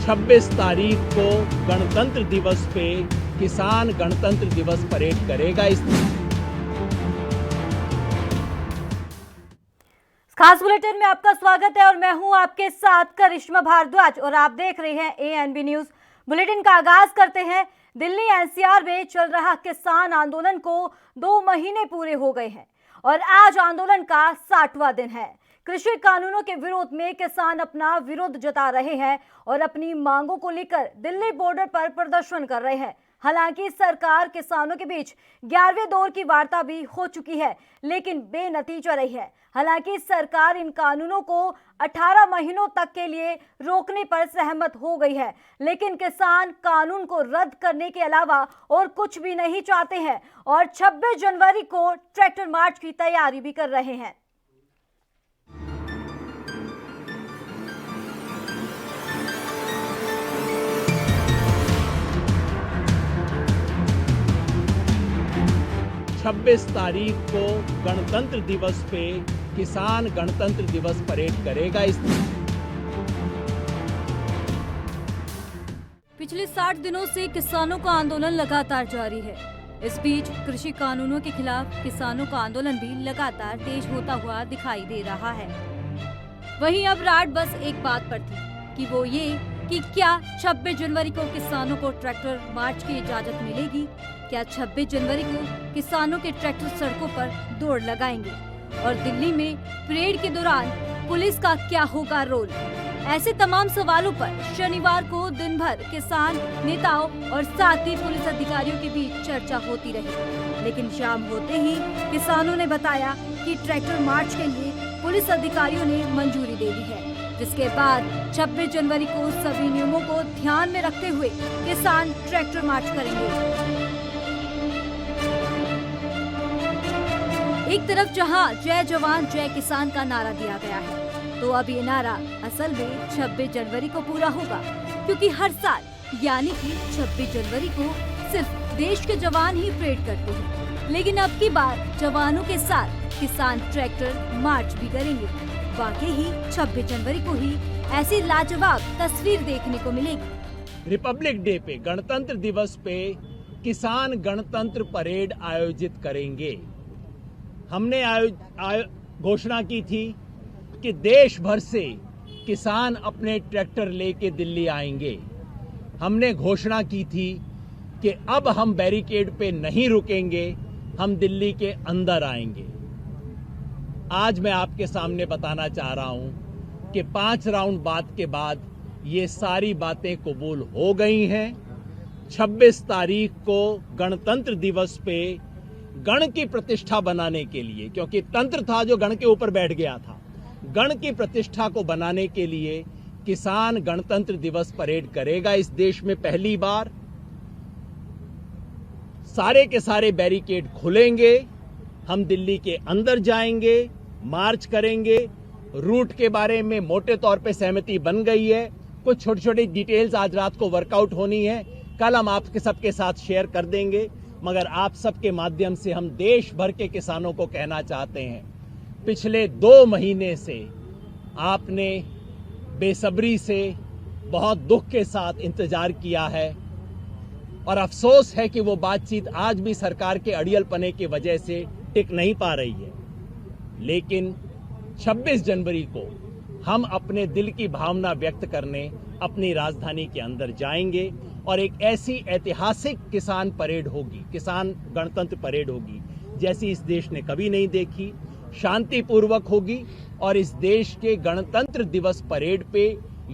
26 तारीख को गणतंत्र दिवस पे किसान गणतंत्र दिवस परेड करेगा। इस खास बुलेटिन में आपका स्वागत है और मैं हूं आपके साथ करिश्मा भारद्वाज और आप देख रहे हैं एएनबी न्यूज। बुलेटिन का आगाज करते हैं। दिल्ली एनसीआर में चल रहा किसान आंदोलन को 2 महीने पूरे हो गए हैं और आज आंदोलन का 60वां दिन है। कृषि कानूनों के विरोध में किसान अपना विरोध जता रहे हैं और अपनी मांगों को लेकर दिल्ली बॉर्डर पर प्रदर्शन कर रहे हैं। हालांकि सरकार किसानों के बीच 11वें दौर की वार्ता भी हो चुकी है, लेकिन बेनतीजा रही है। हालांकि सरकार इन कानूनों को 18 महीनों तक के लिए रोकने पर सहमत हो गई है, लेकिन किसान कानून को रद्द करने के अलावा और कुछ भी नहीं चाहते हैं और 26 जनवरी को ट्रैक्टर मार्च की तैयारी भी कर रहे हैं। छब्बीस तारीख को गणतंत्र दिवस पे किसान गणतंत्र दिवस परेड करेगा। पिछले 60 दिनों से किसानों का आंदोलन लगातार जारी है। इस बीच कृषि कानूनों के खिलाफ किसानों का आंदोलन भी लगातार तेज होता हुआ दिखाई दे रहा है। वहीं अब राट बस एक बात पर थी कि वो ये कि क्या 26 जनवरी को किसानों को ट्रैक्टर मार्च की इजाजत मिलेगी। क्या 26 जनवरी को किसानों के ट्रैक्टर सड़कों पर दौड़ लगाएंगे और दिल्ली में परेड के दौरान पुलिस का क्या होगा रोल। ऐसे तमाम सवालों पर शनिवार को दिन भर किसान नेताओं और साथ ही पुलिस अधिकारियों के बीच चर्चा होती रही, लेकिन शाम होते ही किसानों ने बताया कि ट्रैक्टर मार्च के लिए पुलिस अधिकारियों ने मंजूरी दे दी है, जिसके बाद 26 जनवरी को सभी नियमों को ध्यान में रखते हुए किसान ट्रैक्टर मार्च करेंगे। एक तरफ जहां जय जवान जय किसान का नारा दिया गया है, तो अब ये नारा असल में 26 जनवरी को पूरा होगा, क्योंकि हर साल यानी कि 26 जनवरी को सिर्फ देश के जवान ही परेड करते हैं, लेकिन अब की बार जवानों के साथ किसान ट्रैक्टर मार्च भी करेंगे। वाकई ही 26 जनवरी को ही ऐसी लाजवाब तस्वीर देखने को मिलेगी। रिपब्लिक डे पे गणतंत्र दिवस पे किसान गणतंत्र परेड आयोजित करेंगे। हमने घोषणा की थी कि देश भर से किसान अपने ट्रैक्टर लेके दिल्ली आएंगे। हमने घोषणा की थी कि अब हम बैरिकेड पे नहीं रुकेंगे, हम दिल्ली के अंदर आएंगे। आज मैं आपके सामने बताना चाह रहा हूं कि 5 राउंड बात के बाद ये सारी बातें कबूल हो गई हैं। 26 तारीख को गणतंत्र दिवस पे गण की प्रतिष्ठा बनाने के लिए, क्योंकि तंत्र था जो गण के ऊपर बैठ गया था, गण की प्रतिष्ठा को बनाने के लिए किसान गणतंत्र दिवस परेड करेगा। इस देश में पहली बार सारे के सारे बैरिकेड खुलेंगे, हम दिल्ली के अंदर जाएंगे, मार्च करेंगे। रूट के बारे में मोटे तौर पे सहमति बन गई है। कुछ छोटी छोटी डिटेल्स आज रात को वर्कआउट होनी है, कल हम आपके सबके साथ शेयर कर देंगे। मगर आप सबके माध्यम से हम देश भर के किसानों को कहना चाहते हैं, पिछले 2 महीने से आपने बेसब्री से बहुत दुख के साथ इंतजार किया है और अफसोस है कि वो बातचीत आज भी सरकार के अड़ियलपने की वजह से टिक नहीं पा रही है। लेकिन 26 जनवरी को हम अपने दिल की भावना व्यक्त करने अपनी राजधानी के अंदर जाएंगे और एक ऐसी ऐतिहासिक किसान परेड होगी, किसान गणतंत्र परेड होगी, जैसी इस देश ने कभी नहीं देखी। शांतिपूर्वक होगी और इस देश के गणतंत्र दिवस परेड पे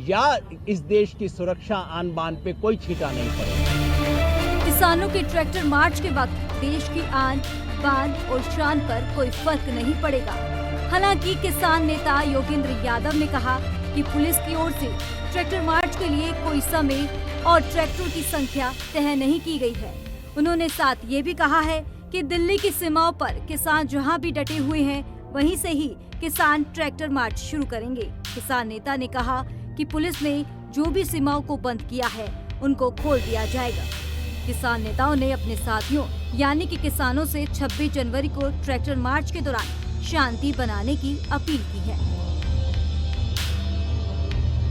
या इस देश की सुरक्षा आन बान पे कोई छींटा नहीं पड़ेगा। किसानों के ट्रैक्टर मार्च के वक्त देश की आन बान और शान पर कोई फर्क नहीं पड़ेगा। हालांकि किसान नेता योगेंद्र यादव ने कहा कि पुलिस की ओर से ट्रैक्टर मार्च के लिए कोई समय और ट्रैक्टरों की संख्या तय नहीं की गई है। उन्होंने साथ ये भी कहा है कि दिल्ली की सीमाओं पर किसान जहां भी डटे हुए हैं, वहीं से ही किसान ट्रैक्टर मार्च शुरू करेंगे। किसान नेता ने कहा कि पुलिस ने जो भी सीमाओं को बंद किया है, उनको खोल दिया जाएगा। किसान नेताओं ने अपने साथियों यानी कि किसानों से 26 जनवरी को ट्रैक्टर मार्च के दौरान शांति बनाने की अपील की है।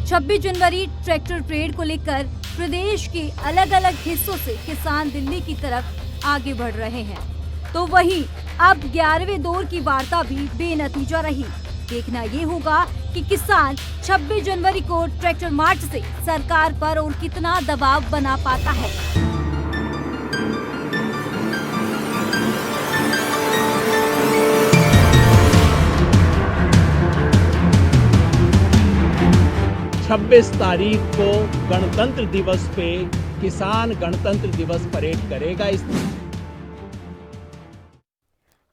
26 जनवरी ट्रैक्टर परेड को लेकर प्रदेश के अलग अलग हिस्सों से किसान दिल्ली की तरफ आगे बढ़ रहे हैं, तो वहीं अब 11वें दौर की वार्ता भी बेनतीजा रही। देखना ये होगा कि किसान 26 जनवरी को ट्रैक्टर मार्च से सरकार पर और कितना दबाव बना पाता है। 26 तारीख को गणतंत्र दिवस पे किसान गणतंत्र दिवस परेड करेगा।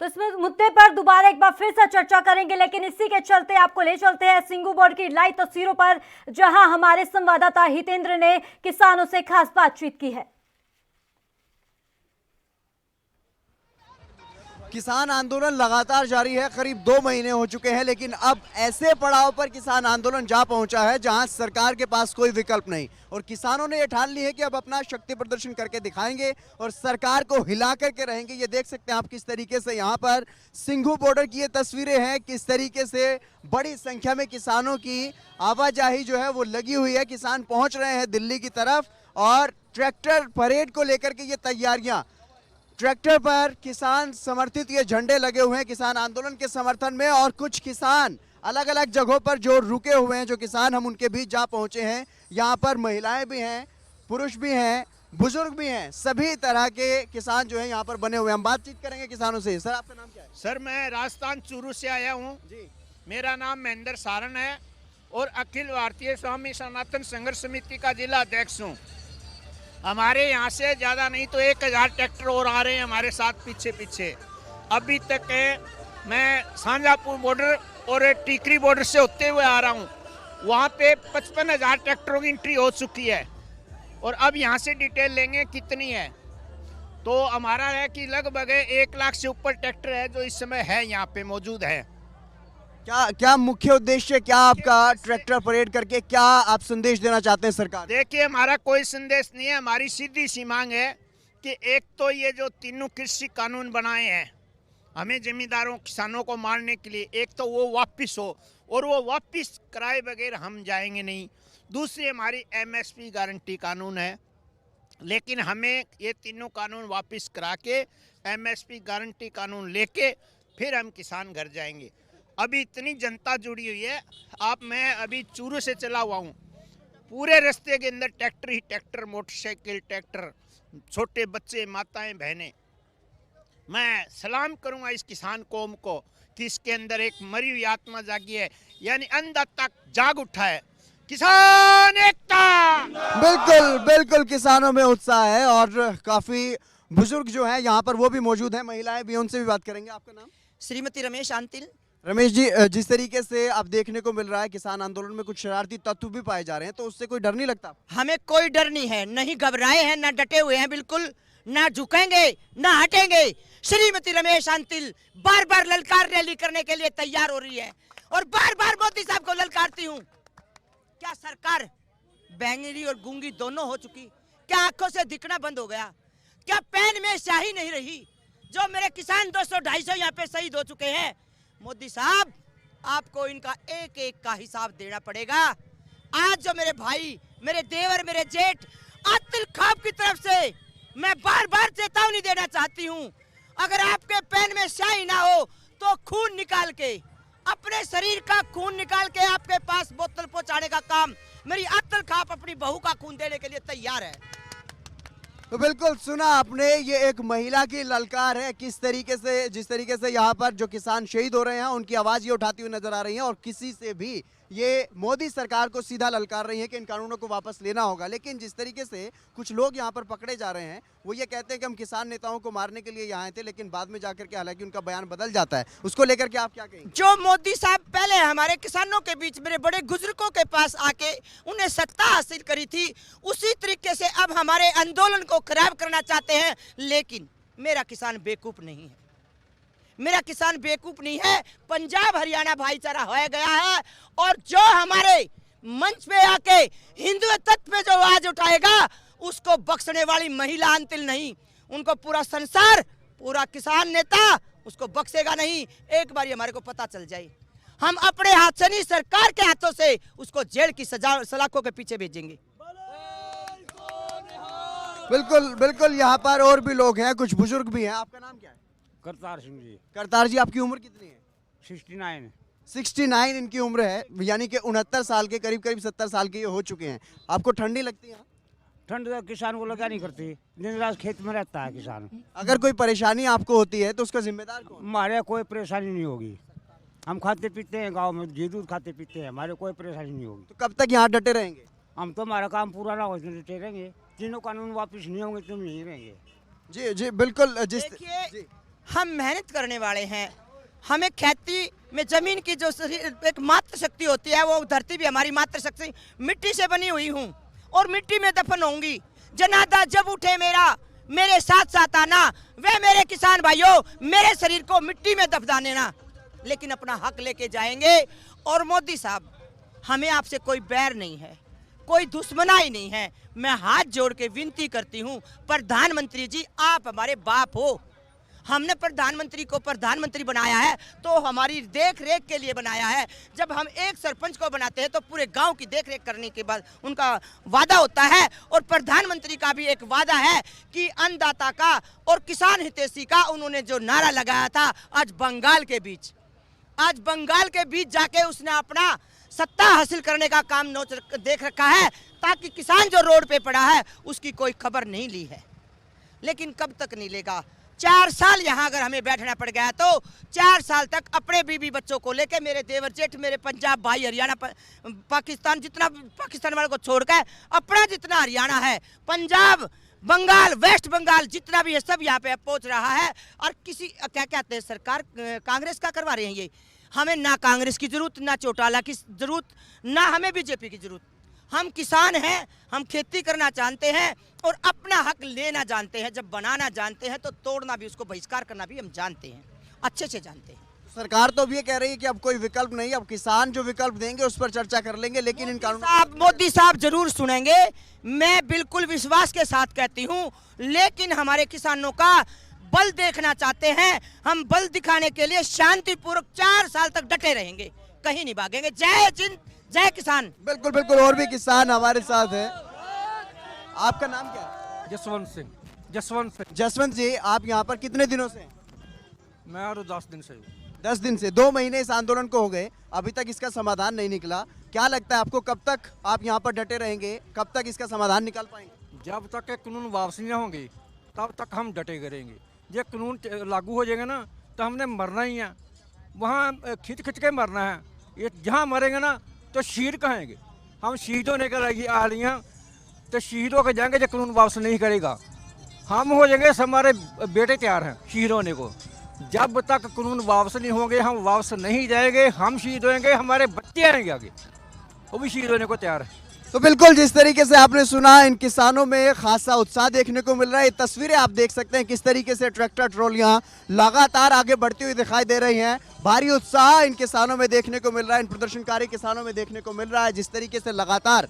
तो इस मुद्दे पर दोबारा एक बार फिर से चर्चा करेंगे, लेकिन इसी के चलते आपको ले चलते हैं सिंगू बोर्ड की लाइव तस्वीरों पर, जहां हमारे संवाददाता हितेंद्र ने किसानों से खास बातचीत की है। किसान आंदोलन लगातार जारी है, करीब 2 महीने हो चुके हैं, लेकिन अब ऐसे पड़ाव पर किसान आंदोलन जा पहुंचा है जहां सरकार के पास कोई विकल्प नहीं और किसानों ने ये ठान ली है कि अब अपना शक्ति प्रदर्शन करके दिखाएंगे और सरकार को हिला करके रहेंगे। ये देख सकते हैं आप किस तरीके से यहाँ पर सिंघू बॉर्डर की ये तस्वीरें हैं, किस तरीके से बड़ी संख्या में किसानों की आवाजाही जो है वो लगी हुई है। किसान पहुंच रहे हैं दिल्ली की तरफ और ट्रैक्टर परेड को लेकर के ये तैयारियां, ट्रैक्टर पर किसान समर्थित ये झंडे लगे हुए हैं किसान आंदोलन के समर्थन में और कुछ किसान अलग अलग जगहों पर जो रुके हुए हैं, जो किसान हम उनके बीच जा पहुंचे हैं। यहाँ पर महिलाएं भी हैं, पुरुष भी हैं, बुजुर्ग भी हैं, सभी तरह के किसान जो है यहाँ पर बने हुए हैं। हम बातचीत करेंगे किसानों से। सर आपका नाम क्या है? सर मैं राजस्थान चूरू से आया हूँ जी। मेरा नाम महेंद्र सारण है और अखिल भारतीय स्वामी सनातन संघर्ष समिति का जिला अध्यक्ष हूँ। हमारे यहाँ से ज़्यादा नहीं तो 1000 ट्रैक्टर और आ रहे हैं हमारे साथ पीछे पीछे। अभी तक मैं सांजापुर बॉर्डर और टीकरी बॉर्डर से होते हुए आ रहा हूँ, वहाँ पे 55,000 ट्रैक्टरों की एंट्री हो चुकी है और अब यहाँ से डिटेल लेंगे कितनी है। तो हमारा है कि लगभग 1 लाख से ऊपर ट्रैक्टर है जो इस समय है यहाँ पे मौजूद है। क्या मुख्य उद्देश्य क्या आपका ट्रैक्टर परेड करके, क्या आप संदेश देना चाहते हैं सरकार? देखिए हमारा कोई संदेश नहीं है, हमारी सीधी सी मांग है कि एक तो ये जो तीनों कृषि कानून बनाए हैं हमें जमींदारों किसानों को मारने के लिए, एक तो वो वापस हो और वो वापस कराए बगैर हम जाएंगे नहीं। दूसरी हमारी MSP गारंटी कानून है, लेकिन हमें ये तीनों कानून वापस करा के MSP गारंटी कानून लेके फिर हम किसान घर जाएंगे। अभी इतनी जनता जुड़ी हुई है, मैं अभी चूरू से चला हुआ हूँ, पूरे रास्ते के अंदर ट्रैक्टर ही ट्रैक्टर, मोटरसाइकिल, ट्रैक्टर, छोटे बच्चे, माताएं, बहनें। मैं सलाम करूंगा इस किसान कौम को कि इसके अंदर एक मरी हुई आत्मा जागी है, यानी अन्नदाता जाग उठा है। किसान एकता। बिल्कुल बिल्कुल, किसानों में उत्साह है और काफी बुजुर्ग जो है यहाँ पर वो भी मौजूद है, महिलाएं भी, उनसे भी बात करेंगे। आपका नाम? श्रीमती रमेश आंतिल। रमेश जी, जिस तरीके से अब देखने को मिल रहा है किसान आंदोलन में कुछ शरारती तत्व भी पाए जा रहे हैं, तो उससे कोई डर नहीं लगता? हमें कोई डर नहीं है, नहीं घबराए हैं, ना डटे हुए हैं, बिल्कुल ना झुकेंगे ना हटेंगे। श्रीमती रमेश आंतिल बार बार ललकार रैली करने के लिए तैयार हो रही है और बार बार मोदी साहब को ललकारती हूँ। क्या सरकार बैंगनी और गूंगी दोनों हो चुकी? क्या आंखों से दिखना बंद हो गया? क्या पेन में स्याही नहीं रही? जो मेरे किसान 200-250 यहाँ पे शहीद हो चुके हैं, मोदी साहब आपको इनका एक एक का हिसाब देना पड़ेगा। आज जो मेरे भाई, मेरे देवर, मेरे जेठ आतिल खाब की तरफ से मैं बार बार चेतावनी देना चाहती हूँ, अगर आपके पेन में स्याही ना हो तो खून निकाल के, अपने शरीर का खून निकाल के आपके पास बोतल पहुंचाने का काम मेरी आतिल खाब अपनी बहू का खून देने के लिए तैयार है। तो बिल्कुल सुना आपने, ये एक महिला की ललकार है, किस तरीके से, जिस तरीके से यहाँ पर जो किसान शहीद हो रहे हैं उनकी आवाज ये उठाती हुई नजर आ रही है और किसी से भी ये मोदी सरकार को सीधा ललकार रही है कि इन कानूनों को वापस लेना होगा। लेकिन जिस तरीके से कुछ लोग यहाँ पर पकड़े जा रहे हैं, वो ये कहते हैं कि हम किसान नेताओं को मारने के लिए यहाँ आए थे, लेकिन बाद में जाकर के हालांकि उनका बयान बदल जाता है। उसको लेकर के आप क्या कहेंगे? जो मोदी साहब पहले हमारे किसानों के बीच, मेरे बड़े बुजुर्गों के पास आके उन्हें सत्ता हासिल करी थी, उसी तरीके से अब हमारे आंदोलन को खराब करना चाहते हैं। लेकिन मेरा किसान बेवकूफ नहीं है, मेरा किसान बेवकूफ नहीं है। पंजाब हरियाणा भाईचारा हो गया है और जो हमारे मंच पे आके हिंदू तत्व पे जो आवाज उठाएगा उसको बख्शने वाली महिला आंतिल नहीं, उनको पूरा संसार, पूरा किसान नेता उसको बख्शेगा नहीं। एक बार हमारे को पता चल जाए, हम अपने हाथ से नहीं, सरकार के हाथों से उसको जेल की सलाखों के पीछे भेजेंगे। बिल्कुल बिल्कुल, यहाँ पर और भी लोग हैं, कुछ बुजुर्ग भी हैं। आपका नाम क्या है? करतार सिंह जी। करतार जी, आपकी उम्र कितनी है? 69। 69 इनकी उम्र है, यानी कि 69 साल के करीब करीब 70 साल के ये हो चुके हैं। आपको ठंडी लगती है? ठंड तो किसान को लगा नहीं करती, दिन रात खेत में रहता है किसान। अगर कोई परेशानी आपको होती है तो उसका जिम्मेदार कौन? हमारे कोई परेशानी नहीं होगी, हम खाते पीते हैं गांव में, घी दूध खाते पीते हैं, हमारे कोई परेशानी नहीं होगी। तो कब तक यहाँ डटे रहेंगे? हम तो हमारा काम पूरा ना हो डटे रहेंगे, तीनों कानून वापस नहीं होंगे तो नहीं रहेंगे। जी जी बिल्कुल। देखिए, हम मेहनत करने वाले हैं, हमें खेती में जमीन की जो एक मात्र शक्ति होती है, वो धरती भी हमारी मात्र शक्ति, मिट्टी से बनी हुई हूँ और मिट्टी में दफन होंगी। जनाजा जब उठे मेरा, मेरे साथ साथ आना, वे मेरे किसान भाइयों, मेरे शरीर को मिट्टी में दफना देना, लेकिन अपना हक लेके जाएंगे। और मोदी साहब, हमें आपसे कोई बैर नहीं है, कोई दुश्मनाई नहीं है। मैं हाथ जोड़ के विनती करती हूँ, प्रधानमंत्री जी आप हमारे बाप हो, हमने प्रधानमंत्री को प्रधानमंत्री बनाया है तो हमारी देख रेख के लिए बनाया है। जब हम एक सरपंच को बनाते हैं तो पूरे गांव की देख रेख करने के बाद उनका वादा होता है, और प्रधानमंत्री का भी एक वादा है कि अन्नदाता का और किसान हितैषी का उन्होंने जो नारा लगाया था, आज बंगाल के बीच जाके उसने अपना सत्ता हासिल करने का काम देख रखा है, ताकि किसान जो रोड पे पड़ा है उसकी कोई खबर नहीं ली है। लेकिन कब तक नहीं लेगा? 4 साल यहाँ अगर हमें बैठना पड़ गया तो 4 साल तक अपने बीवी बच्चों को लेके, मेरे देवर जेठ, मेरे पंजाब भाई, हरियाणा, पाकिस्तान, जितना पाकिस्तान वालों को छोड़कर अपना जितना हरियाणा है, पंजाब, बंगाल, वेस्ट बंगाल जितना भी है, सब यहाँ पे पहुँच रहा है। और किसी क्या कहते हैं, सरकार कांग्रेस का करवा रहे हैं ये। हमें ना कांग्रेस की जरूरत, ना चौटाला की जरूरत, ना हमें बीजेपी की जरूरत। हम किसान हैं, हम खेती करना जानते हैं और अपना हक लेना जानते हैं। जब बनाना जानते हैं तो तोड़ना भी, उसको बहिष्कार करना भी हम जानते हैं, अच्छे से जानते हैं। सरकार तो अब ये कह रही है कि अब कोई विकल्प नहीं, अब किसान जो विकल्प देंगे उस पर चर्चा कर लेंगे, लेकिन इन कानून मोदी साहब जरूर सुनेंगे, मैं बिल्कुल विश्वास के साथ कहती हूँ। लेकिन हमारे किसानों का बल देखना चाहते हैं, हम बल दिखाने के लिए शांतिपूर्वक 4 साल तक डटे रहेंगे, कहीं नहीं भागेंगे। जय जिंद, जय किसान। बिल्कुल बिल्कुल, और भी किसान हमारे साथ है। आपका नाम क्या है? जसवंत सिंह। जसवंत सिंह। जसवंत जी, आप यहाँ पर कितने दिनों से? मैं और 10 दिन से हूँ। 10 दिन से। 2 महीने इस आंदोलन को हो गए, अभी तक इसका समाधान नहीं निकला। क्या लगता है आपको, कब तक आप यहाँ पर डटे रहेंगे, कब तक इसका समाधान निकाल पाएंगे? जब तक के कानून वापस नहीं होंगे तब तक हम डटे करेंगे। ये कानून लागू हो जाएगा ना तो हमने मरना ही है, वहाँ खिंच के मरना है। ये जहाँ मरेंगे ना तो शहीद कहेंगे, हम शहीद होने के लिए आ रही हैं, तो शहीद होकर जाएंगे जो कानून वापस नहीं करेगा। हम हो जाएंगे, हमारे बेटे तैयार हैं शहीद होने को। जब तक कानून वापस नहीं होंगे हम वापस नहीं जाएंगे, हम शहीद होंगे, हमारे बच्चे आएंगे आगे, वो भी शहीद होने को तैयार है। तो बिल्कुल जिस तरीके से आपने सुना, इन किसानों में खासा उत्साह देखने को मिल रहा है। ये तस्वीरें आप देख सकते हैं किस तरीके से ट्रैक्टर ट्रॉलियां लगातार आगे बढ़ती हुई दिखाई दे रही हैं। भारी उत्साह इन किसानों में देखने को मिल रहा है, इन प्रदर्शनकारी किसानों में देखने को मिल रहा है। जिस तरीके से लगातार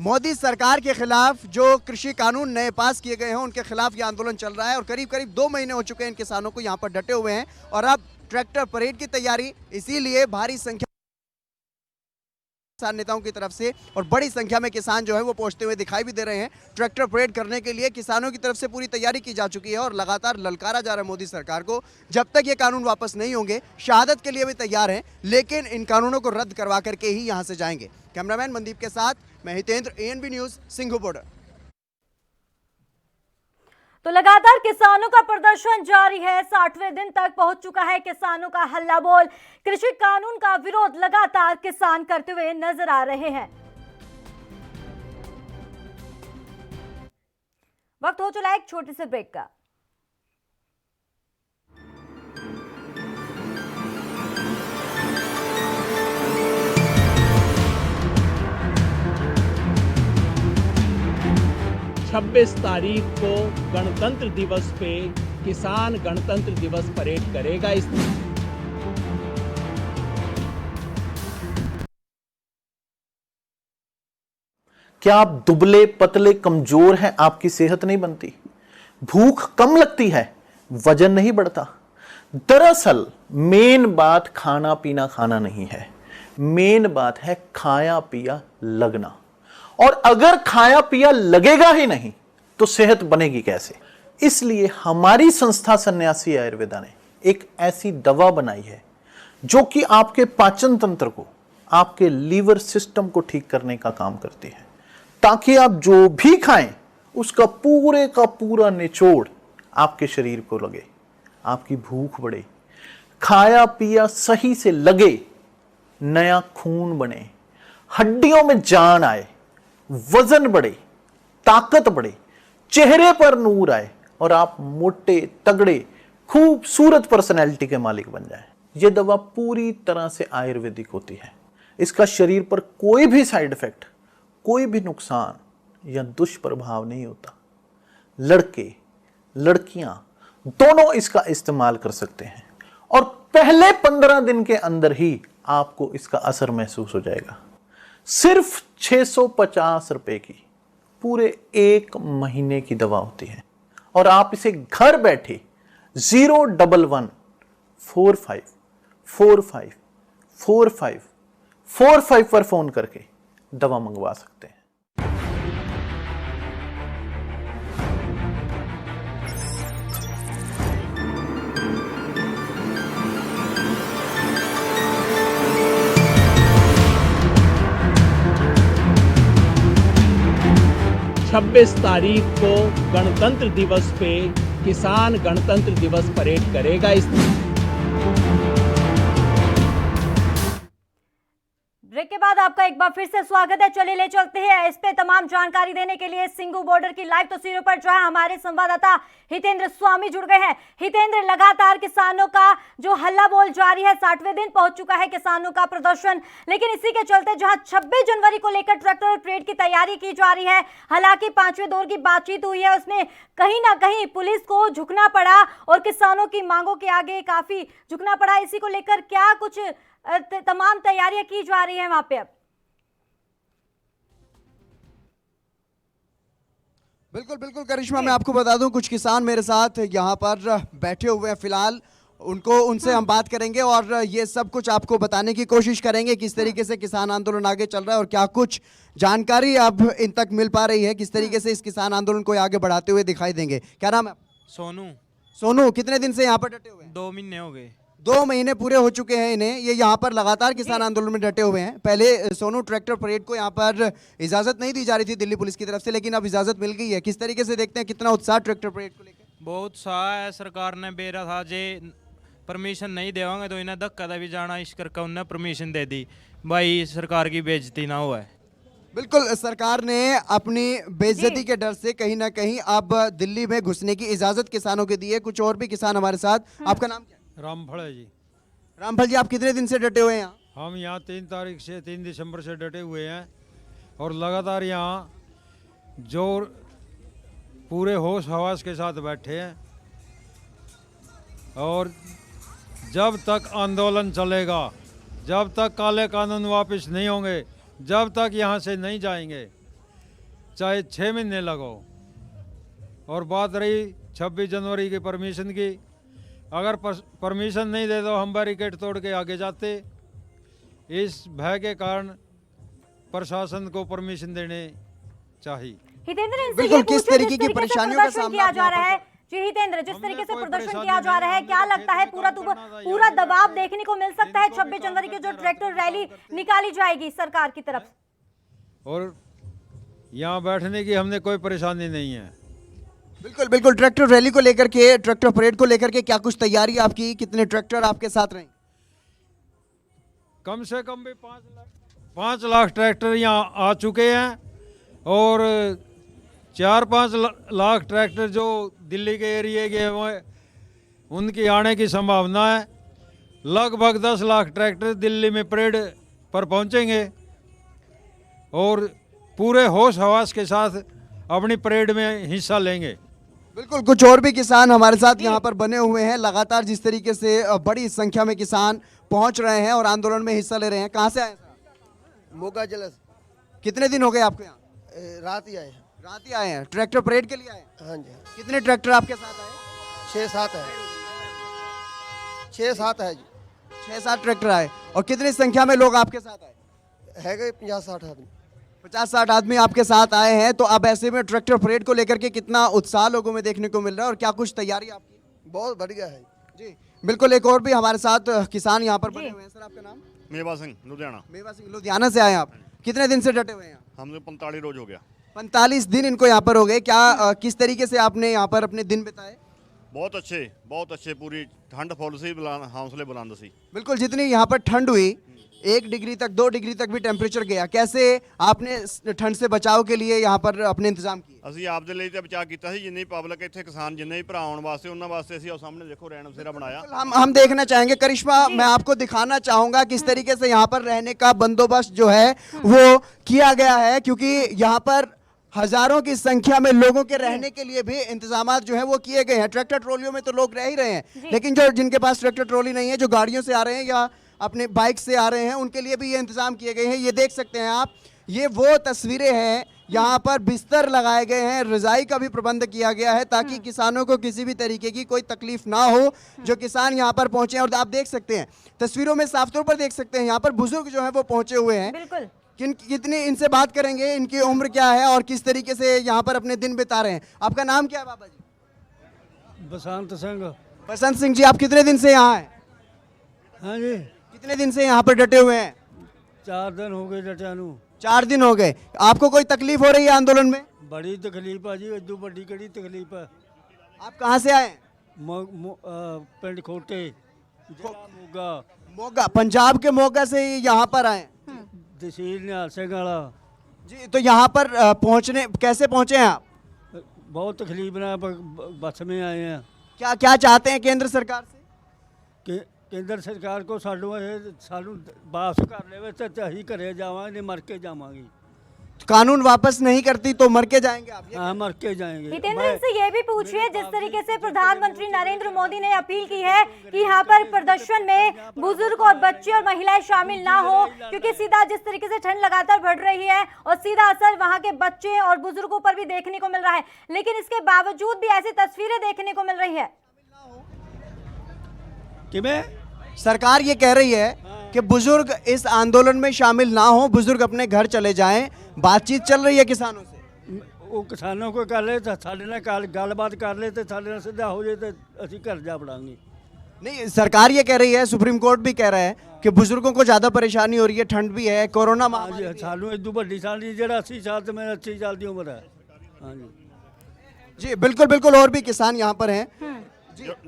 मोदी सरकार के खिलाफ जो कृषि कानून नए पास किए गए हैं उनके खिलाफ ये आंदोलन चल रहा है, और करीब करीब 2 महीने हो चुके हैं इन किसानों को यहाँ पर डटे हुए हैं। और अब ट्रैक्टर परेड की तैयारी, इसीलिए भारी संख्या किसान नेताओं की तरफ से और बड़ी संख्या में किसान जो है वो पहुंचते हुए दिखाई भी दे रहे हैं। ट्रैक्टर परेड करने के लिए किसानों की तरफ से पूरी तैयारी की जा चुकी है और लगातार ललकारा जा रहा है मोदी सरकार को। जब तक ये कानून वापस नहीं होंगे, शहादत के लिए भी तैयार हैं, लेकिन इन कानूनों को रद्द करवा करके ही यहां से जाएंगे। कैमरामैन मनदीप के साथ मैं Hitendra, ANB news, Singhu border. तो लगातार किसानों का प्रदर्शन जारी है, 60वें दिन तक पहुंच चुका है किसानों का हल्ला बोल। कृषि कानून का विरोध लगातार किसान करते हुए नजर आ रहे हैं। वक्त हो चला एक छोटे से ब्रेक का। छब्बीस तारीख को गणतंत्र दिवस पे किसान गणतंत्र दिवस परेड करेगा। इस क्या आप दुबले पतले कमजोर हैं, आपकी सेहत नहीं बनती, भूख कम लगती है, वजन नहीं बढ़ता, दरअसल मेन बात खाना पीना खाना नहीं है, मेन बात है खाया पिया लगना। और अगर खाया पिया लगेगा ही नहीं तो सेहत बनेगी कैसे? इसलिए हमारी संस्था सन्यासी आयुर्वेदा ने एक ऐसी दवा बनाई है जो कि आपके पाचन तंत्र को, आपके लीवर सिस्टम को ठीक करने का काम करती है, ताकि आप जो भी खाएं उसका पूरे का पूरा निचोड़ आपके शरीर को लगे, आपकी भूख बढ़े, खाया पिया सही से लगे, नया खून बने, हड्डियों में जान आए, वजन बढ़े, ताकत बढ़े, चेहरे पर नूर आए और आप मोटे तगड़े खूबसूरत पर्सनैलिटी के मालिक बन जाएं। यह दवा पूरी तरह से आयुर्वेदिक होती है। इसका शरीर पर कोई भी साइड इफेक्ट, कोई भी नुकसान या दुष्प्रभाव नहीं होता। लड़के लड़कियां दोनों इसका इस्तेमाल कर सकते हैं और पहले 15 दिन के अंदर ही आपको इसका असर महसूस हो जाएगा। सिर्फ 650 रुपए की पूरे 1 महीने की दवा होती है और आप इसे घर बैठे 01145454545 पर फोन करके दवा मंगवा सकते हैं। 26 तारीख को गणतंत्र दिवस पे किसान गणतंत्र दिवस परेड करेगा। इस ब्रेक के बाद आपका एक बार फिर से स्वागत है। चलिए ले चलते हैं इस पे तमाम जानकारी देने के लिए सिंगू बॉर्डर की लाइव तस्वीरों पर जहां हमारे संवाददाता हितेंद्र स्वामी जुड़ गए हैं। हितेंद्र, लगातार किसानों का जो हल्ला बोल जारी है, 60वें दिन पहुंच चुका है किसानों का प्रदर्शन, लेकिन इसी के चलते जहां 26 जनवरी को लेकर ट्रैक्टर परेड की तैयारी की जा रही है, हालांकि 5वें दौर की बातचीत हुई है, उसमें कहीं ना कहीं पुलिस को झुकना पड़ा और किसानों की मांगों के आगे काफी झुकना पड़ा। इसी को लेकर क्या कुछ तमाम तैयारियां की जा रही है वहां पे? अब बिल्कुल बिल्कुल करिश्मा, मैं आपको बता दूं कुछ किसान मेरे साथ यहाँ पर बैठे हुए हैं फिलहाल, उनसे हम बात करेंगे और ये सब कुछ आपको बताने की कोशिश करेंगे किस तरीके से किसान आंदोलन आगे चल रहा है और क्या कुछ जानकारी अब इन तक मिल पा रही है, किस तरीके से इस किसान आंदोलन को आगे बढ़ाते हुए दिखाई देंगे। क्या नाम है? सोनू। सोनू, कितने दिन से यहाँ पर डटे हुए हैं? 2 महीने हो गए। 2 महीने पूरे हो चुके हैं इन्हें, ये यहाँ पर लगातार किसान आंदोलन में डटे हुए हैं। पहले सोनू ट्रैक्टर परेड को यहाँ पर इजाजत नहीं दी जा रही थी दिल्ली पुलिस की तरफ से, लेकिन अब इजाजत मिल गई है। किस तरीके से देखते हैं, कितना उत्साह ट्रैक्टर परेड को लेकर? बहुत उत्साह है। सरकार ने बेरा था जे परमिशन नहीं देवांगे तो इन्हें धक्का दा भी जाना, इस करके उन्हें परमिशन दे दी भाई सरकार की बेइज्जती ना हो। बिल्कुल, सरकार ने अपनी बेइज्जती के डर से कहीं ना कहीं अब दिल्ली में घुसने की इजाजत किसानों को दी है। कुछ और भी किसान हमारे साथ। आपका नाम क्या है? रामफल है जी। रामफल जी, आप कितने दिन से डटे हुए हैं यहाँ? हम यहाँ 3 दिसंबर से डटे हुए हैं और लगातार यहाँ जोर पूरे होश हवास के साथ बैठे हैं और जब तक आंदोलन चलेगा, जब तक काले कानून वापस नहीं होंगे, जब तक यहाँ से नहीं जाएंगे, चाहे 6 महीने लगो। और बात रही 26 जनवरी की परमिशन की, अगर परमिशन नहीं दे तो हम बैरिकेड तोड़ के आगे जाते। इस भय के कारण प्रशासन को परमिशन देने चाहिए। हितेंद्र, बिल्कुल, किस तरीके की परेशानियों का सामना किया जा रहा है? जी हितेंद्र, जिस तरीके से प्रदर्शन किया जा रहा है, क्या लगता है पूरा दबाव देखने को मिल सकता है 26 जनवरी की जो ट्रैक्टर रैली निकाली जाएगी सरकार की तरफ? और यहाँ बैठने की हमने कोई परेशानी नहीं है। बिल्कुल बिल्कुल, ट्रैक्टर रैली को लेकर के, ट्रैक्टर परेड को लेकर के क्या कुछ तैयारी आपकी? कितने ट्रैक्टर आपके साथ रहेंगे? कम से कम भी 5 लाख ट्रैक्टर यहाँ आ चुके हैं और 4-5 लाख ट्रैक्टर जो दिल्ली के एरिए के हैं उनकी आने की संभावना है। लगभग 10 लाख ट्रैक्टर दिल्ली में परेड पर पहुंचेंगे और पूरे होश हवास के साथ अपनी परेड में हिस्सा लेंगे। बिल्कुल, कुछ और भी किसान हमारे साथ यहाँ पर बने हुए हैं। लगातार जिस तरीके से बड़ी संख्या में किसान पहुँच रहे हैं और आंदोलन में हिस्सा ले रहे हैं। कहाँ से आए? मोगा जलस। कितने दिन हो गए आपको यहाँ? रात ही आए हैं। रात ही आए हैं। ट्रैक्टर परेड के लिए आए हैं? हाँ जी। कितने ट्रैक्टर आपके साथ आए? 6-7 है। 6-7 है जी 6-7 ट्रैक्टर आए। और कितनी संख्या में लोग आपके साथ आए? है गए 50-60 आदमी। 50-60 आदमी आपके साथ आए हैं। तो अब ऐसे में ट्रैक्टर परेड को लेकर के कितना उत्साह लोगों में देखने को मिल रहा है और क्या कुछ तैयारी आपकी? बहुत बढ़िया है जी बिल्कुल। एक और भी हमारे साथ किसान यहाँ पर बने हुए हैं। सर आपका नाम? मेवा सिंह लुधियाना। मेवा सिंह लुधियाना से आए आप। कितने दिन से डटे हुए हैं? हमने 45 रोज हो गया। 45 दिन इनको यहाँ पर हो गए। क्या किस तरीके से आपने यहाँ पर अपने दिन बिताए? बहुत अच्छे पूरी ठंड फुल सी हौसले बुलंद सी। बिल्कुल। जितनी यहाँ पर ठंड हुई 1 डिग्री तक 2 डिग्री तक भी टेम्परेचर गया, कैसे आपने ठंड से बचाव के लिए यहाँ पर अपने इंतजाम किए? ਅਸੀਂ ਆਪ ਦੇ ਲਈ ਤੇ ਬਚਾ ਕੀਤਾ ਸੀ। ਜਿੰਨੀ ਪਬਲਿਕ ਇੱਥੇ ਕਿਸਾਨ ਜਿੰਨੇ ਵੀ ਭਰਾ ਆਉਣ ਵਾਸਤੇ ਉਹਨਾਂ ਵਾਸਤੇ ਅਸੀਂ ਉਹ ਸਾਹਮਣੇ ਦੇਖੋ ਰੈਣ ਬਸੇਰਾ बनाया। हम देखना चाहेंगे करिश्मा, मैं आपको दिखाना चाहूंगा किस तरीके से यहाँ पर रहने का बंदोबस्त जो है वो किया गया है, क्योंकि यहाँ पर हजारों की संख्या में लोगों के रहने के लिए भी इंतजाम जो है वो किए गए हैं। ट्रैक्टर ट्रॉलियों में तो लोग रह ही रहे हैं, लेकिन जो जिनके पास ट्रैक्टर ट्रॉली नहीं है, जो गाड़ियों से आ रहे हैं या अपने बाइक से आ रहे हैं, उनके लिए भी ये इंतजाम किए गए हैं। ये देख सकते हैं आप, ये वो तस्वीरें हैं। यहाँ पर बिस्तर लगाए गए हैं, रजाई का भी प्रबंध किया गया है ताकि किसानों को किसी भी तरीके की कोई तकलीफ ना हो जो किसान यहाँ पर पहुंचे हैं। और आप देख सकते हैं तस्वीरों में साफ तौर पर देख सकते हैं यहाँ पर बुजुर्ग जो है वो पहुंचे हुए हैं। बिल्कुल। कितनी इनसे बात करेंगे, इनकी उम्र क्या है और किस तरीके से यहाँ पर अपने दिन बिता रहे हैं। आपका नाम क्या है बाबा जी? बसंत सिंह। बसंत सिंह जी, आप कितने दिन से यहाँ हैं? हाँ जी, कितने दिन से यहाँ पर डटे हुए हैं? 4 दिन हो गए डटिया नू। 4 दिन हो गए। आपको कोई तकलीफ हो रही है आंदोलन में? बड़ी तकलीफ है जी, इदू बड़ी कड़ी तकलीफ है। आप कहाँ से आए? पिंड खोटे, जिला मोगा। मोगा, पंजाब के मोगा से यहाँ पर आए? तहसील निहाल सिंह वाला जी। तो यहाँ पर पहुँचने कैसे पहुँचे हैं आप? बहुत तकलीफ ना बस में आए हैं। क्या क्या चाहते हैं केंद्र सरकार से? केंद्र सरकार को सानू वापस कर ले तो अं घरे जावांगे, मर के जावांगे। कानून वापस नहीं करती तो मर के जाएंगे आप? हाँ, मर के जाएंगे। हितेंद्र, इनसे ये भी पूछिए, जिस तरीके से प्रधानमंत्री नरेंद्र मोदी ने अपील की है कि यहाँ पर प्रदर्शन में बुजुर्ग और बच्चे और महिलाएं शामिल ना हो, क्योंकि सीधा जिस तरीके से ठंड लगातार बढ़ रही है और सीधा असर वहाँ के बच्चे और बुजुर्गों पर भी देखने को मिल रहा है, लेकिन इसके बावजूद भी ऐसी तस्वीरें देखने को मिल रही है। सरकार ये कह रही है कि बुजुर्ग इस आंदोलन में शामिल ना हो, बुजुर्ग अपने घर चले जाएं। बातचीत चल रही है किसानों से। वो किसानों को कर ले तो साढ़े नाल गलबात कर ले तो साढ़े नाल सीधा हो जाए तो असीं घर जा पड़ांगे। नहीं, सरकार ये कह रही है, सुप्रीम कोर्ट भी कह रहा है कि बुजुर्गों को ज्यादा परेशानी हो रही है, ठंड भी है, कोरोना महामारी भी है। सानू इदू बड़ी साल नहीं, जेड़ा 80 साल तो मेरा 80 साल की उम्र है। हाँ जी बिल्कुल बिल्कुल। और भी किसान यहाँ पर हैं।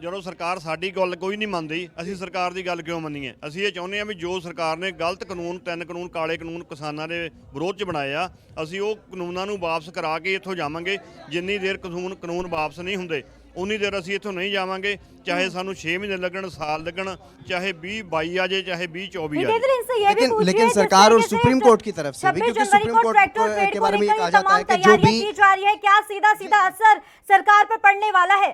ਜਦੋਂ ਸਰਕਾਰ ਸਾਡੀ ਗੱਲ ਕੋਈ ਨਹੀਂ ਮੰਨਦੀ, ਅਸੀਂ ਸਰਕਾਰ ਦੀ ਗੱਲ ਕਿਉਂ ਮੰਨੀਏ? ਅਸੀਂ ਇਹ ਚਾਹੁੰਦੇ ਹਾਂ ਵੀ ਜੋ ਸਰਕਾਰ ਨੇ ਗਲਤ ਕਾਨੂੰਨ 3 ਕਾਨੂੰਨ ਕਾਲੇ ਕਾਨੂੰਨ ਕਿਸਾਨਾਂ ਦੇ ਵਿਰੋਧ 'ਚ ਬਣਾਏ ਆ, ਅਸੀਂ ਉਹ ਕਾਨੂੰਨਾਂ ਨੂੰ ਵਾਪਸ ਕਰਾ ਕੇ ਇੱਥੋਂ ਜਾਵਾਂਗੇ। ਜਿੰਨੀ ਦੇਰ ਕਾਨੂੰਨ ਵਾਪਸ ਨਹੀਂ ਹੁੰਦੇ ਉਨੀ ਦੇਰ ਅਸੀਂ ਇੱਥੋਂ ਨਹੀਂ ਜਾਵਾਂਗੇ, ਚਾਹੇ ਸਾਨੂੰ 6 ਮਹੀਨੇ ਲੱਗਣ, ਸਾਲ ਲੱਗਣ, ਚਾहे 2022 आ जाए, चाहे 2024 आ जाए। लेकिन सरकार और सुप्रीम कोर्ट की तरफ से भी, क्योंकि सुप्रीम कोर्ट के बारे में ये कहा जाता है कि जो भी की जा रही है, क्या सीधा सीधा असर सरकार पर पड़ने वाला है?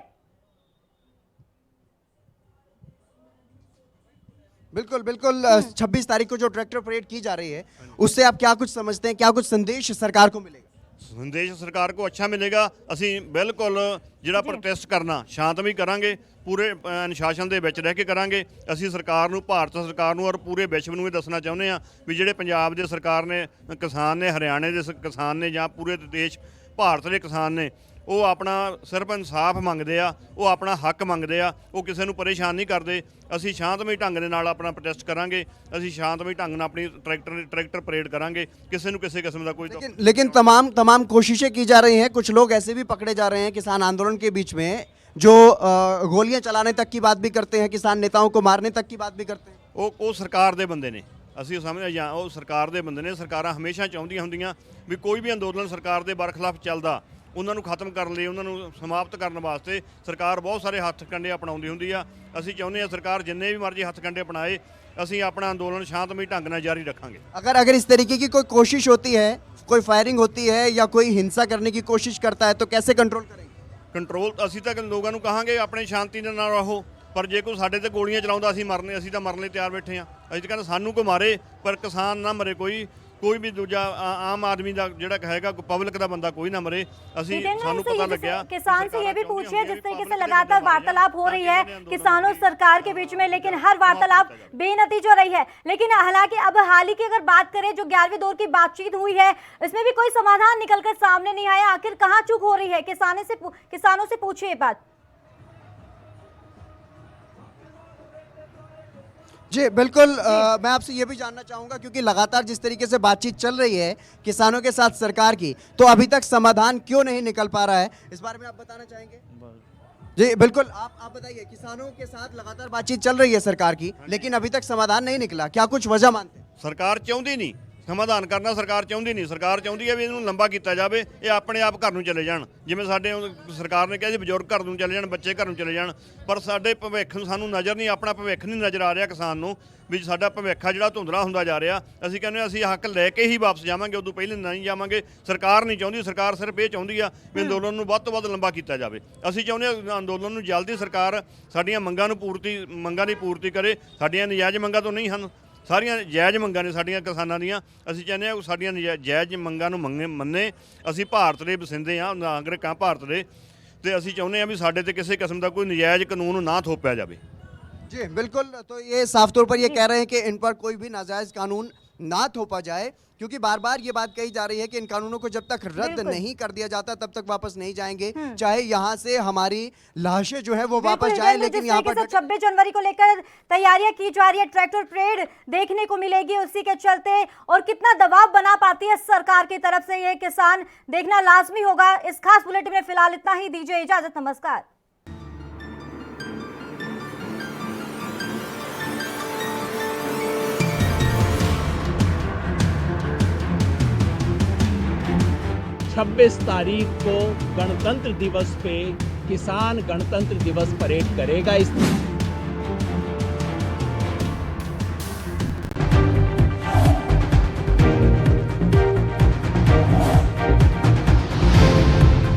बिल्कुल बिल्कुल। 26 तारीख को जो ट्रैक्टर परेड की जा रही है, उससे आप क्या कुछ समझते हैं, क्या कुछ संदेश सरकार को मिलेगा? ਸੰਦੇਸ਼ ਸਰਕਾਰ ਕੋ ਅੱਛਾ ਮਿਲੇਗਾ। ਅਸੀਂ ਬਿਲਕੁਲ ਜਿਹੜਾ ਪ੍ਰੋਟੈਸਟ ਕਰਨਾ ਸ਼ਾਂਤਮਈ ਕਰਾਂਗੇ, ਪੂਰੇ ਅਨੁਸ਼ਾਸਨ ਦੇ ਵਿੱਚ ਰਹਿ ਕੇ ਕਰਾਂਗੇ। ਅਸੀਂ ਸਰਕਾਰ ਨੂੰ, ਭਾਰਤ ਸਰਕਾਰ ਨੂੰ ਔਰ ਪੂਰੇ ਵਿਸ਼ਵ ਨੂੰ ਇਹ ਦੱਸਣਾ ਚਾਹੁੰਦੇ ਹਾਂ ਵੀ ਜਿਹੜੇ ਪੰਜਾਬ ਦੇ ਸਰਕਾਰ ਨੇ ਕਿਸਾਨ ਨੇ, ਹਰਿਆਣੇ ਦੇ ਕਿਸਾਨ ਨੇ ਜਾਂ ਪੂਰੇ ਦੇਸ਼ ਭਾਰਤ ਦੇ ਕਿਸਾਨ ਨੇ, ਉਹ ਆਪਣਾ ਸਿਰਫ ਇਨਸਾਫ ਮੰਗਦੇ ਆ, ਉਹ ਆਪਣਾ ਹੱਕ ਮੰਗਦੇ ਆ, ਉਹ ਕਿਸੇ ਨੂੰ ਪਰੇਸ਼ਾਨ ਨਹੀਂ ਕਰਦੇ। ਅਸੀਂ ਸ਼ਾਂਤਮਈ ਢੰਗ ਦੇ ਨਾਲ ਆਪਣਾ ਪ੍ਰੋਟੈਸਟ ਕਰਾਂਗੇ, ਅਸੀਂ ਸ਼ਾਂਤਮਈ ਢੰਗ ਨਾਲ ਆਪਣੀ ट्रैक्टर परेड करांगे। किसी ਨੂੰ ਕਿਸੇ किस्म का कोई लेकिन तमाम कोशिशें की जा रही हैं। कुछ लोग ऐसे भी पकड़े जा रहे हैं किसान आंदोलन के बीच में, जो गोलियां चलाने तक की बात भी करते हैं, किसान नेताओं को मारने तक की बात भी करते हैं। ਉਹ ਸਰਕਾਰ ਦੇ ਬੰਦੇ ਨੇ, ਅਸੀਂ ਸਮਝਦੇ ਜਾਂ ਉਹ ਸਰਕਾਰ ਦੇ ਬੰਦੇ ਨੇ। ਸਰਕਾਰਾਂ ਹਮੇਸ਼ਾ ਚਾਹੁੰਦੀਆਂ ਹੁੰਦੀਆਂ ਵੀ ਕੋਈ ਵੀ ਅੰਦੋਲਨ ਸਰਕਾਰ ਦੇ ਬਰਖਲਾਫ ਚੱਲਦਾ, ਉਹਨਾਂ ਨੂੰ ਖਤਮ ਕਰਨ ਲਈ, ਉਹਨਾਂ ਨੂੰ ਸਮਾਪਤ ਕਰਨ ਵਾਸਤੇ ਸਰਕਾਰ ਬਹੁਤ ਸਾਰੇ ਹੱਥ ਕੰਡੇ ਅਪਣਾਉਂਦੀ ਹੁੰਦੀ ਆ। ਅਸੀਂ ਚਾਹੁੰਦੇ ਹਾਂ ਸਰਕਾਰ ਜਿੰਨੇ ਵੀ ਮਰਜ਼ੀ ਹੱਥ ਕੰਡੇ ਅਪਣਾਏ, ਅਸੀਂ ਆਪਣਾ ਅੰਦੋਲਨ शांतमय ढंग ਨਾਲ जारी रखेंगे। अगर इस तरीके की कोई कोशिश होती है, कोई फायरिंग होती है या कोई हिंसा करने की कोशिश करता है, तो कैसे कंट्रोल करेंगे? कंट्रोल ਅਸੀਂ ਤਾਂ ਲੋਕਾਂ ਨੂੰ ਕਹਾਂਗੇ ਆਪਣੇ ਸ਼ਾਂਤੀ ਦੇ ਨਾਲ ਰਹੋ, ਪਰ ਜੇ ਕੋਈ ਸਾਡੇ ਤੇ ਗੋਲੀਆਂ ਚਲਾਉਂਦਾ, ਅਸੀਂ ਤਾਂ ਮਰਨ ਲਈ ਤਿਆਰ ਬੈਠੇ ਆ। ਅਸੀਂ ਤਾਂ ਕਹਿੰਦੇ ਸਾਨੂੰ ਕੋਈ ਮਾਰੇ ਪਰ ਕਿਸਾਨ ਨਾ ਮਰੇ ਕੋਈ। ਕੋਈ ਵੀ ਦੂਜਾ ਆਮ ਆਦਮੀ ਦਾ ਜਿਹੜਾ ਹੈਗਾ ਕੋਈ ਪਬਲਿਕ ਦਾ ਬੰਦਾ ਕੋਈ ਨਾ ਮਰੇ। ਅਸੀਂ ਸਾਨੂੰ पता लग गया। किसान से ये भी पूछिए, जिस तरीके से लगातार वार्तालाप हो रही है किसानों सरकार के बीच में, लेकिन हर वार्तालाप बेनतीज हो रही है। लेकिन हालांकि अब हाल ही की अगर बात करें, जो 11वें दौर की बातचीत हुई है, इसमें भी कोई समाधान निकलकर सामने नहीं आया। आखिर कहाँ चूक हो रही है? किसानों से पूछिए बात। जी बिल्कुल, मैं आपसे ये भी जानना चाहूंगा, क्योंकि लगातार जिस तरीके से बातचीत चल रही है किसानों के साथ सरकार की, तो अभी तक समाधान क्यों नहीं निकल पा रहा है, इस बारे में आप बताना चाहेंगे? जी बिल्कुल, आप बताइए, किसानों के साथ लगातार बातचीत चल रही है सरकार की, लेकिन अभी तक समाधान नहीं निकला, क्या कुछ वजह मानते हैं? ਸਰਕਾਰ ਚਾਹੁੰਦੀ ਨਹੀਂ ਸਮਾਧਾਨ ਕਰਨਾ, ਸਰਕਾਰ ਚਾਹੁੰਦੀ ਨਹੀਂ। ਸਰਕਾਰ ਚਾਹੁੰਦੀ ਹੈ ਵੀ ਇਹਨੂੰ ਲੰਬਾ ਕੀਤਾ ਜਾਵੇ, ਇਹ ਆਪਣੇ ਆਪ ਘਰ ਨੂੰ ਚਲੇ ਜਾਣ। ਜਿਵੇਂ ਸਾਡੇ ਸਰਕਾਰ ਨੇ ਕਿਹਾ ਜੀ ਬਜ਼ੁਰਗ ਘਰ ਨੂੰ ਚਲੇ ਜਾਣ, ਬੱਚੇ ਘਰ ਨੂੰ ਚਲੇ ਜਾਣ, ਪਰ ਸਾਡੇ ਭਵਿੱਖ ਨੂੰ ਸਾਨੂੰ ਨਜ਼ਰ ਨਹੀਂ, ਆਪਣਾ ਭਵਿੱਖ ਨਹੀਂ ਨਜ਼ਰ ਆ ਰਿਹਾ ਕਿਸਾਨ ਨੂੰ ਵੀ ਸਾਡਾ ਭਵਿੱਖ ਆ ਜਿਹੜਾ ਧੁੰਦਲਾ ਹੁੰਦਾ ਜਾ ਰਿਹਾ। ਅਸੀਂ ਕਹਿੰਦੇ ਅਸੀਂ ਹੱਕ ਲੈ ਕੇ ਹੀ ਵਾਪਸ ਜਾਵਾਂਗੇ, ਉਦੋਂ ਪਹਿਲੇ ਨਹੀਂ ਜਾਵਾਂਗੇ। ਸਰਕਾਰ ਨਹੀਂ ਚਾਹੁੰਦੀ, ਸਰਕਾਰ ਸਿਰਫ ਇਹ ਚਾਹੁੰਦੀ ਆ ਵੀ ਅੰਦੋਲਨ ਨੂੰ ਵੱਧ ਤੋਂ ਵੱਧ ਲੰਬਾ ਕੀਤਾ ਜਾਵੇ। ਅਸੀਂ ਚਾਹੁੰਦੇ ਹਾਂ ਅੰਦੋਲਨ ਨੂੰ ਜਲਦੀ ਸਰਕਾਰ ਸਾਡੀਆਂ ਮੰਗਾਂ ਦੀ ਪੂਰਤੀ ਕਰੇ। ਸਾਡੀਆਂ ਨਜਾਇਜ਼ ਮੰਗਾਂ ਤੋਂ ਨਹੀਂ ਹਨ, ਸਾਰੀਆਂ ਜਾਇਜ਼ ਮੰਗਾਂ ਨੇ ਸਾਡੀਆਂ ਕਿਸਾਨਾਂ ਦੀਆਂ। ਅਸੀਂ ਚਾਹੁੰਦੇ ਹਾਂ ਸਾਡੀਆਂ ਜਾਇਜ਼ ਮੰਗਾਂ ਨੂੰ ਮੰਨੇ। ਅਸੀਂ ਭਾਰਤ ਦੇ ਵਸਿੰਦੇ ਹਾਂ, ਨਾਗਰਿਕ ਹਾਂ ਭਾਰਤ ਦੇ, ਤੇ ਅਸੀਂ ਚਾਹੁੰਦੇ ਹਾਂ ਵੀ ਸਾਡੇ ਤੇ ਕਿਸੇ ਕਿਸਮ ਦਾ ਕੋਈ ਨਜਾਇਜ਼ ਕਾਨੂੰਨ ਨਾ ਥੋਪਿਆ ਜਾਵੇ। जी बिल्कुल, तो ये साफ तौर पर ये कह रहे हैं कि इन पर कोई भी नाजायज कानून ना थोपा जाए, क्योंकि बार बार ये बात कही जा रही है कि इन कानूनों को जब तक रद्द नहीं कर दिया जाता तब तक वापस नहीं जाएंगे, चाहे यहाँ से हमारी लाशें जो है वो वापस जाए। लेकिन यहाँ पर 26 जनवरी को लेकर तैयारियां की जा रही है, ट्रैक्टर परेड देखने को मिलेगी, उसी के चलते और कितना दबाव बना पाती है सरकार की तरफ से ये किसान देखना लाजमी होगा। इस खास बुलेटिन में फिलहाल इतना ही, दीजिए इजाजत, नमस्कार। छब्बीस तारीख को गणतंत्र दिवस पे किसान गणतंत्र दिवस परेड करेगा। इस